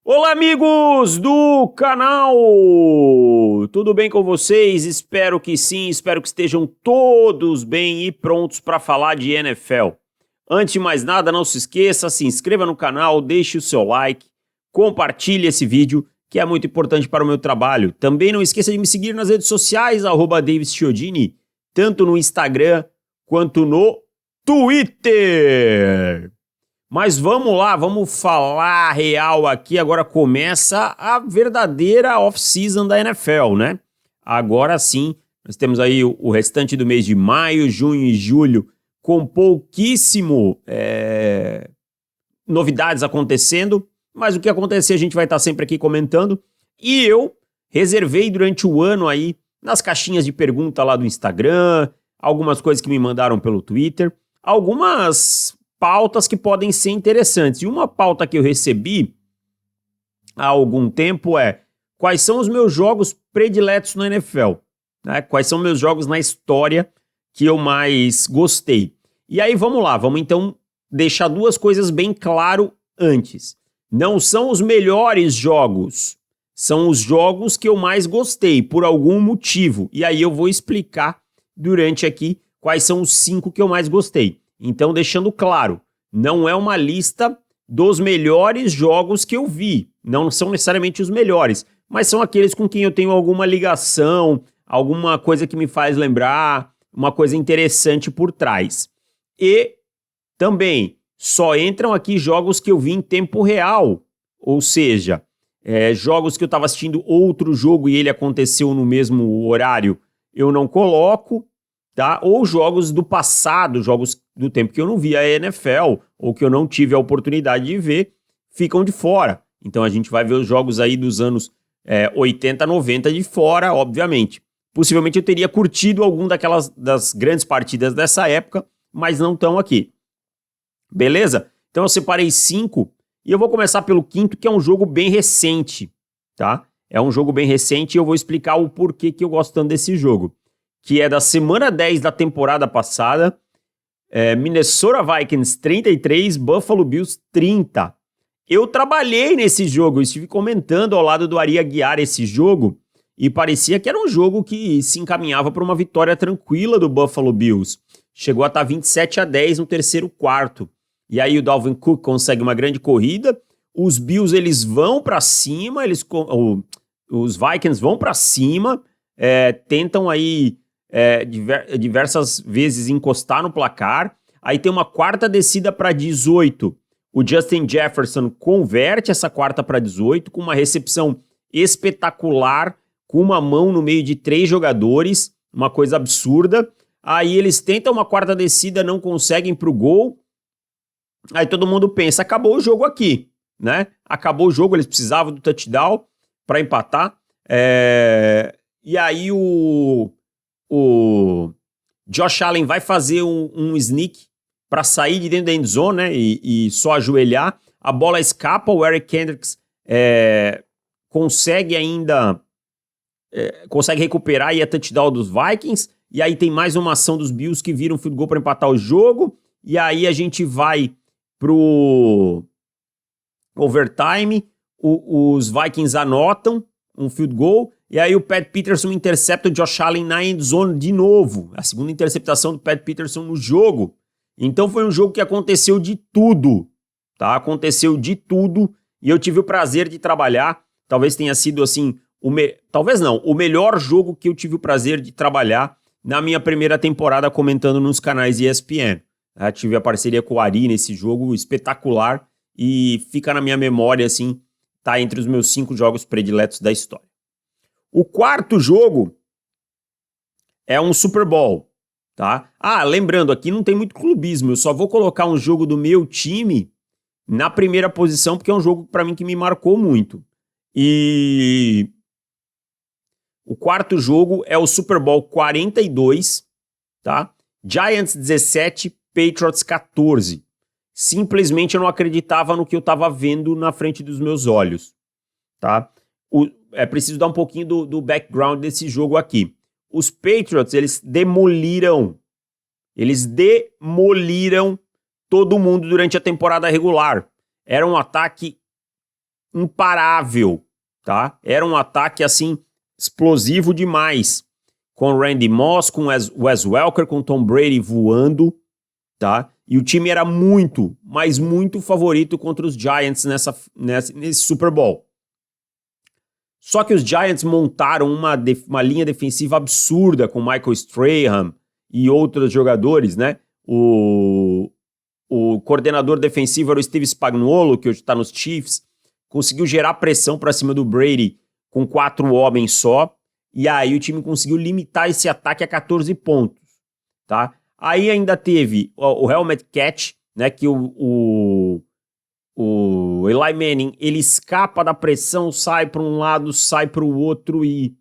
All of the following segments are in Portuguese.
Olá, amigos do canal! Tudo bem com vocês? Espero que sim, espero que estejam todos bem e prontos para falar de NFL. Antes de mais nada, não se esqueça, se inscreva no canal, deixe o seu like, compartilhe esse vídeo, que é muito importante para o meu trabalho. Também não esqueça de me seguir nas redes sociais, @DavisChiodini, tanto no Instagram quanto no Twitter. Mas vamos lá, vamos falar real aqui. Agora começa a verdadeira off-season da NFL, né? Agora sim, nós temos aí o restante do mês de maio, junho e julho com pouquíssimo novidades acontecendo, mas o que acontecer a gente vai estar sempre aqui comentando. E eu reservei durante o ano aí, nas caixinhas de pergunta lá do Instagram, algumas coisas que me mandaram pelo Twitter, algumas pautas que podem ser interessantes. E uma pauta que eu recebi há algum tempo é: quais são os meus jogos prediletos na NFL? Né? Quais são meus jogos na história que eu mais gostei? E aí vamos lá, vamos então deixar duas coisas bem claro antes. Não são os melhores jogos, são os jogos que eu mais gostei, por algum motivo. E aí eu vou explicar durante aqui quais são os 5 que eu mais gostei. Então, deixando claro, não é uma lista dos melhores jogos que eu vi. Não são necessariamente os melhores, mas são aqueles com quem eu tenho alguma ligação, alguma coisa que me faz lembrar, uma coisa interessante por trás. E também só entram aqui jogos que eu vi em tempo real, ou seja, jogos que eu estava assistindo outro jogo e ele aconteceu no mesmo horário, eu não coloco. Tá? Ou jogos do passado, jogos do tempo que eu não vi a NFL, ou que eu não tive a oportunidade de ver, ficam de fora. Então a gente vai ver os jogos aí dos anos 80, 90 de fora, obviamente. Possivelmente eu teria curtido algum das grandes partidas dessa época, mas não estão aqui. Beleza? Então eu separei 5 e eu vou começar pelo quinto, que é um jogo bem recente, tá? É um jogo bem recente e eu vou explicar o porquê que eu gosto tanto desse jogo, que é da semana 10 da temporada passada, Minnesota Vikings 33, Buffalo Bills 30. Eu trabalhei nesse jogo, eu estive comentando ao lado do Ari Aguiar esse jogo, e parecia que era um jogo que se encaminhava para uma vitória tranquila do Buffalo Bills. Chegou a estar 27-10 no terceiro quarto. E aí o Dalvin Cook consegue uma grande corrida, os Bills eles vão para cima, os Vikings vão para cima, tentam aí diversas vezes encostar no placar. Aí tem uma quarta descida para 18. O Justin Jefferson converte essa quarta para 18 com uma recepção espetacular, com uma mão no meio de 3 jogadores, uma coisa absurda. Aí eles tentam uma quarta descida, não conseguem para o gol. Aí todo mundo pensa, acabou o jogo aqui, né? Acabou o jogo, eles precisavam do touchdown para empatar. E aí o Josh Allen vai fazer um sneak para sair de dentro da endzone, né, e só ajoelhar. A bola escapa, o Eric Kendricks consegue recuperar e a touchdown dos Vikings. E aí tem mais uma ação dos Bills que viram um field goal para empatar o jogo. E aí a gente vai pro overtime. Os Vikings anotam um field goal. E aí o Pat Peterson intercepta o Josh Allen na endzone de novo. A segunda interceptação do Pat Peterson no jogo. Então foi um jogo que aconteceu de tudo, tá? Aconteceu de tudo e eu tive o prazer de trabalhar. Talvez tenha sido assim, talvez não, o melhor jogo que eu tive o prazer de trabalhar na minha primeira temporada comentando nos canais ESPN. Tive a parceria com o Ari nesse jogo espetacular e fica na minha memória, assim, tá entre os meus 5 jogos prediletos da história. O quarto jogo é um Super Bowl, tá? Lembrando, aqui não tem muito clubismo, eu só vou colocar um jogo do meu time na primeira posição, porque é um jogo, para mim, que me marcou muito. E o quarto jogo é o Super Bowl 42, tá? Giants 17, Patriots 14. Simplesmente eu não acreditava no que eu estava vendo na frente dos meus olhos, tá? É preciso dar um pouquinho do background desse jogo aqui. Os Patriots, eles demoliram todo mundo durante a temporada regular. Era um ataque imparável, tá? Era um ataque, assim, explosivo demais. Com Randy Moss, com Wes Welker, com Tom Brady voando, tá? E o time era muito, mas muito favorito contra os Giants nesse Super Bowl. Só que os Giants montaram uma linha defensiva absurda com Michael Strahan e outros jogadores, né? O coordenador defensivo era o Steve Spagnuolo, que hoje está nos Chiefs, conseguiu gerar pressão para cima do Brady com 4 homens só, e aí o time conseguiu limitar esse ataque a 14 pontos, tá? Aí ainda teve o helmet catch, né, que o Eli Manning, ele escapa da pressão, sai para um lado, sai para o outro e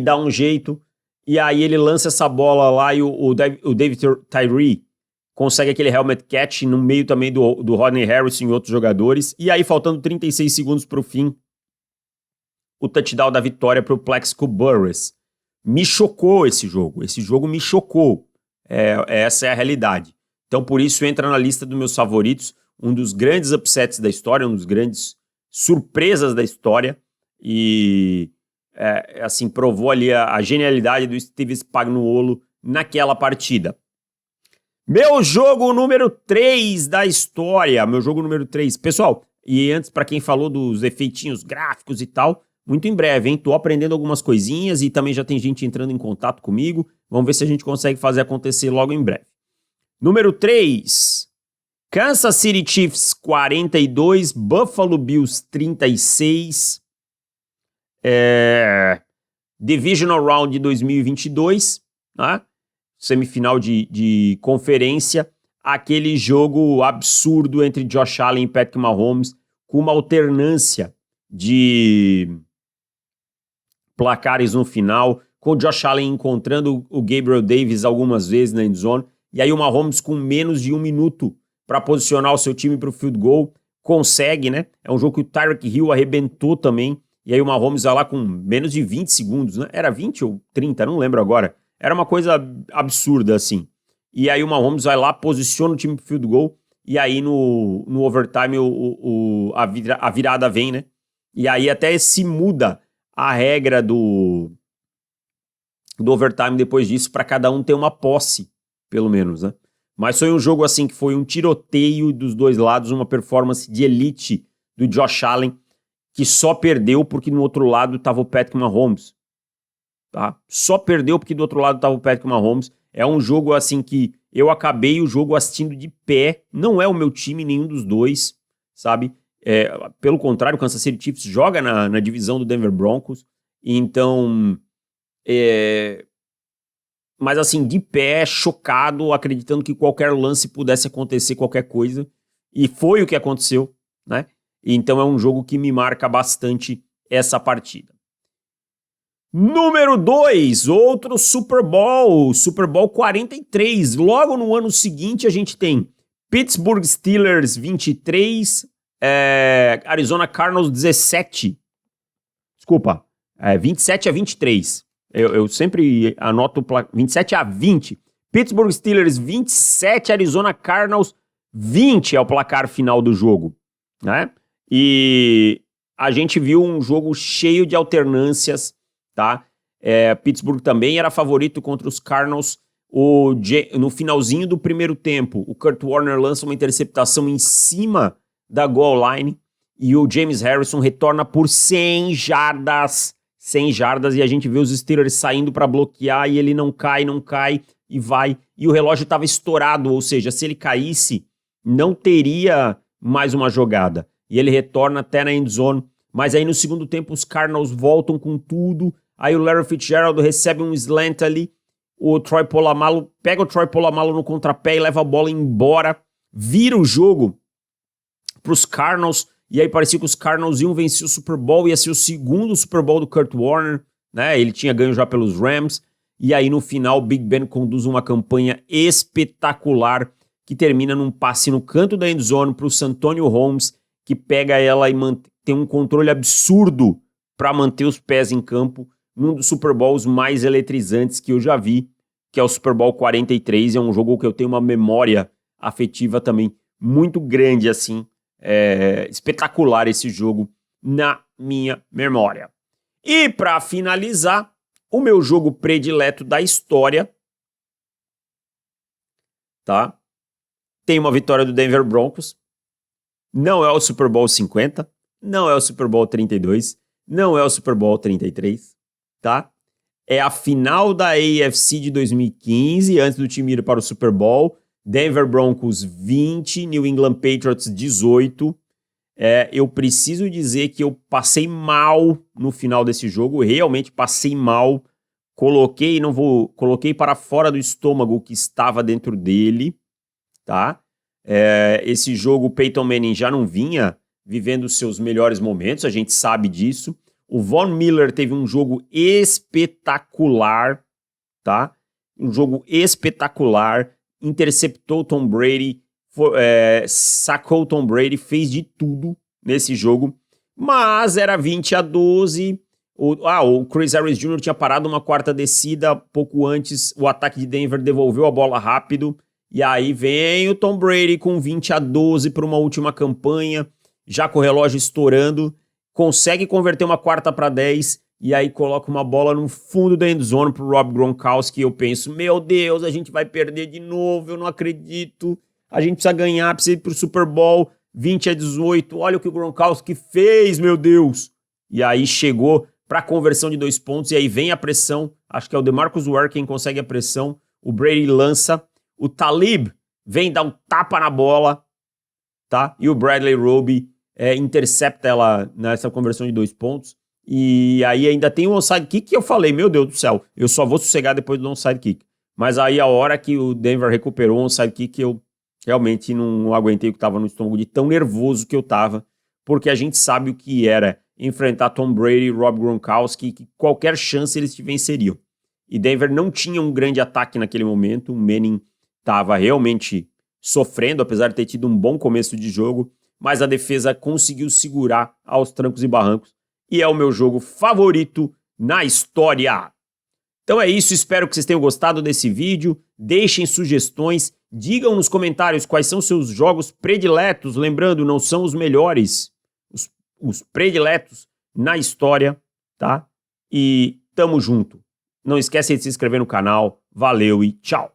dá um jeito, e aí ele lança essa bola lá e o David Tyree consegue aquele helmet catch no meio também do Rodney Harrison e outros jogadores, e aí faltando 36 segundos para o fim, o touchdown da vitória para o Plaxico Burress. Me chocou esse jogo me chocou, essa é a realidade. Então por isso entra na lista dos meus favoritos, um dos grandes upsets da história, um dos grandes surpresas da história, e assim, provou ali a genialidade do Steve Spagnuolo naquela partida. Meu jogo número 3 da história, meu jogo número 3. Pessoal, e antes, para quem falou dos efeitinhos gráficos e tal, muito em breve, hein? Tô aprendendo algumas coisinhas e também já tem gente entrando em contato comigo. Vamos ver se a gente consegue fazer acontecer logo em breve. Número 3, Kansas City Chiefs 42, Buffalo Bills 36. Divisional Round de 2022, tá? Semifinal de conferência, aquele jogo absurdo entre Josh Allen e Patrick Mahomes, com uma alternância de placares no final, com o Josh Allen encontrando o Gabriel Davis algumas vezes na endzone, e aí o Mahomes com menos de 1 minuto para posicionar o seu time para o field goal, consegue, né? É um jogo que o Tyreek Hill arrebentou também, e aí o Mahomes vai lá com menos de 20 segundos, né? Era 20 ou 30, não lembro agora. Era uma coisa absurda, assim. E aí o Mahomes vai lá, posiciona o time pro field goal, e aí no overtime a virada vem, né? E aí até se muda a regra do overtime depois disso, para cada um ter uma posse, pelo menos, né? Mas foi um jogo, assim, que foi um tiroteio dos dois lados, uma performance de elite do Josh Allen, que só perdeu porque no outro lado estava o Patrick Mahomes. Tá? Só perdeu porque do outro lado estava o Patrick Mahomes. É um jogo assim que eu acabei o jogo assistindo de pé. Não é o meu time, nenhum dos dois, sabe? Pelo contrário, o Kansas City Chiefs joga na divisão do Denver Broncos. Então, mas assim, de pé, chocado, acreditando que qualquer lance pudesse acontecer, qualquer coisa. E foi o que aconteceu, né? Então é um jogo que me marca bastante essa partida. Número 2, outro Super Bowl 43. Logo no ano seguinte a gente tem Pittsburgh Steelers 23, Arizona Cardinals 17. Desculpa, 27-23. Eu sempre anoto 27-20. Pittsburgh Steelers 27, Arizona Cardinals 20 é o placar final do jogo, né? E a gente viu um jogo cheio de alternâncias, tá? Pittsburgh também era favorito contra os Cardinals. No finalzinho do primeiro tempo, o Kurt Warner lança uma interceptação em cima da goal line e o James Harrison retorna por 100 jardas, e a gente vê os Steelers saindo para bloquear e ele não cai e vai, e o relógio estava estourado, ou seja, se ele caísse, não teria mais uma jogada, e ele retorna até na endzone, mas aí no segundo tempo os Cardinals voltam com tudo, aí o Larry Fitzgerald recebe um slant ali, o Troy Polamalu pega o Troy Polamalu no contrapé e leva a bola embora, vira o jogo para os Cardinals, e aí parecia que os Cardinals iam vencer o Super Bowl, ia ser o segundo Super Bowl do Kurt Warner, né? Ele tinha ganho já pelos Rams, e aí no final o Big Ben conduz uma campanha espetacular, que termina num passe no canto da endzone para o Santonio Holmes, que pega ela e tem um controle absurdo para manter os pés em campo, num dos Super Bowls mais eletrizantes que eu já vi, que é o Super Bowl 43, é um jogo que eu tenho uma memória afetiva também muito grande, assim, espetacular esse jogo na minha memória. E para finalizar, o meu jogo predileto da história, tá? Tem uma vitória do Denver Broncos. Não é o Super Bowl 50, não é o Super Bowl 32, não é o Super Bowl 33, tá? É a final da AFC de 2015, antes do time ir para o Super Bowl. Denver Broncos 20, New England Patriots 18. Eu preciso dizer que eu passei mal no final desse jogo, realmente passei mal. Coloquei para fora do estômago o que estava dentro dele, tá? Esse jogo o Peyton Manning já não vinha vivendo os seus melhores momentos, a gente sabe disso. O Von Miller teve um jogo espetacular, tá? Um jogo espetacular, interceptou Tom Brady, sacou Tom Brady, fez de tudo nesse jogo, mas era 20-12. O Chris Harris Jr. tinha parado uma quarta descida, pouco antes o ataque de Denver devolveu a bola rápido, e aí vem o Tom Brady com 20-12 para uma última campanha, já com o relógio estourando, consegue converter uma quarta para 10, e aí coloca uma bola no fundo da endzone pro Rob Gronkowski, e eu penso, meu Deus, a gente vai perder de novo, eu não acredito, a gente precisa ganhar, precisa ir pro Super Bowl, 20-18, olha o que o Gronkowski fez, meu Deus! E aí chegou para a conversão de 2 pontos, e aí vem a pressão, acho que é o DeMarcus Ware quem consegue a pressão, o Brady lança, o Talib vem dar um tapa na bola, tá? E o Bradley Roby intercepta ela nessa conversão de 2 pontos, e aí ainda tem um onside kick que eu falei, meu Deus do céu, eu só vou sossegar depois do onside kick. Mas aí a hora que o Denver recuperou o onside kick, eu realmente não aguentei o que estava no estômago de tão nervoso que eu tava, porque a gente sabe o que era enfrentar Tom Brady e Rob Gronkowski, que qualquer chance eles te venceriam. E Denver não tinha um grande ataque naquele momento, o Manning estava realmente sofrendo, apesar de ter tido um bom começo de jogo, mas a defesa conseguiu segurar aos trancos e barrancos, e é o meu jogo favorito na história. Então é isso, espero que vocês tenham gostado desse vídeo, deixem sugestões, digam nos comentários quais são seus jogos prediletos, lembrando, não são os melhores, os prediletos na história, tá? E tamo junto. Não esquece de se inscrever no canal, valeu e tchau!